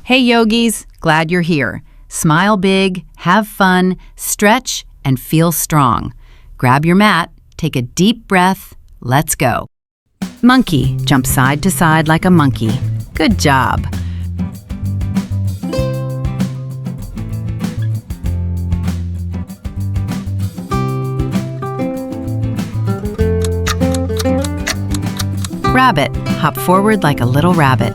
Hey yogis, glad you're here. Smile big, have fun, stretch, and feel strong. Grab your mat, take a deep breath, let's go. Monkey, jump side to side like a monkey. Good job. Rabbit, hop forward like a little rabbit.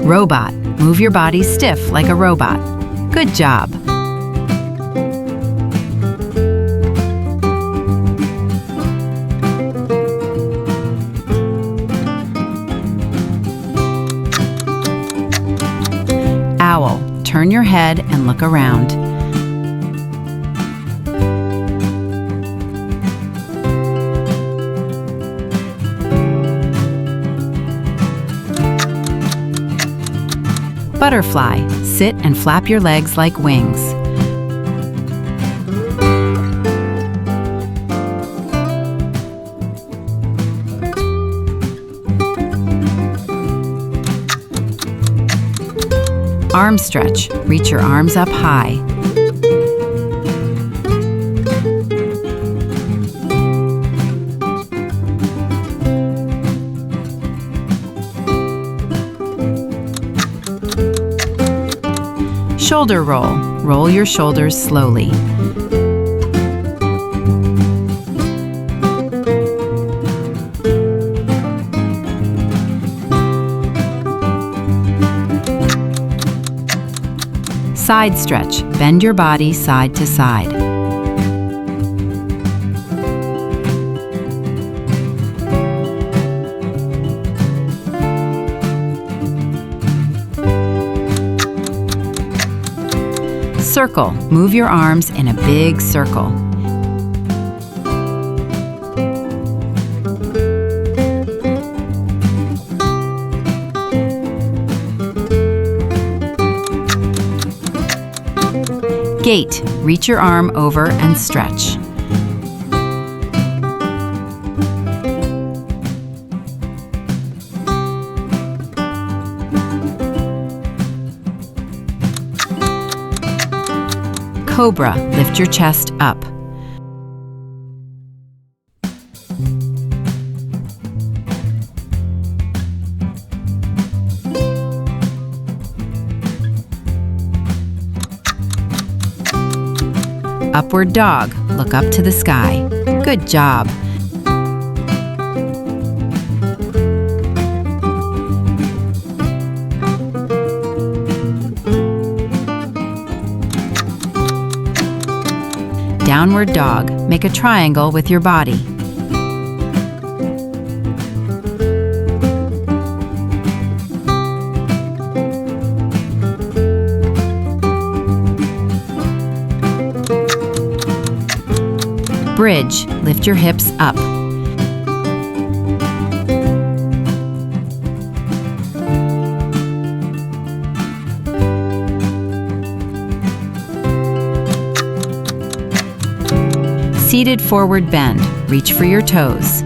Robot, move your body stiff like a robot. Good job. Owl, turn your head and look around. Butterfly, sit and flap your legs like wings. Arm stretch, reach your arms up high. Shoulder roll. Roll your shoulders slowly. Side stretch. Bend your body side to side. Circle. Move your arms in a big circle. Gate. Reach your arm over and stretch. Cobra, lift your chest up. Upward dog, look up to the sky. Good job. Downward dog, make a triangle with your body. Bridge, lift your hips up. Seated forward bend, reach for your toes.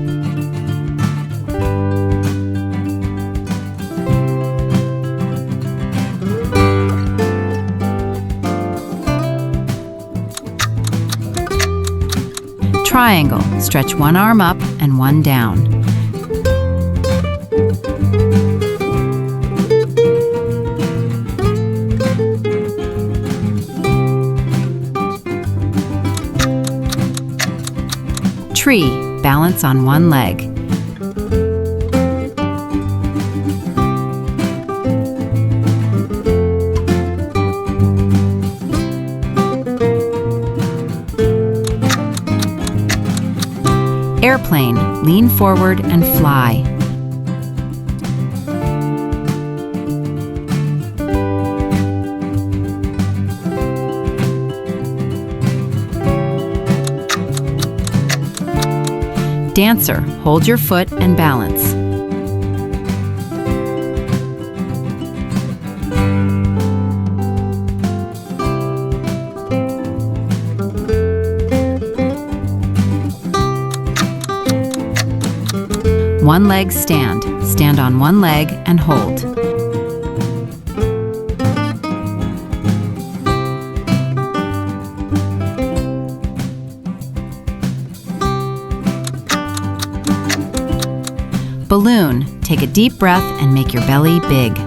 Triangle, stretch one arm up and one down. Tree, balance on one leg. Airplane, lean forward and fly. Dancer, hold your foot and balance. One leg stand. Stand on one leg and hold. Balloon. Take a deep breath and make your belly big.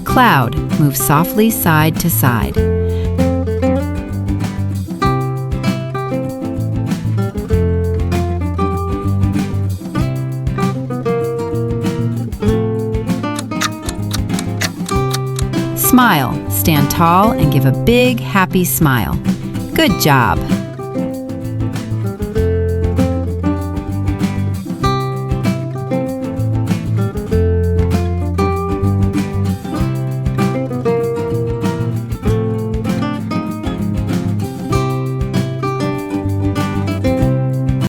Cloud. Move softly side to side. Smile. Stand tall and give a big, happy smile. Good job!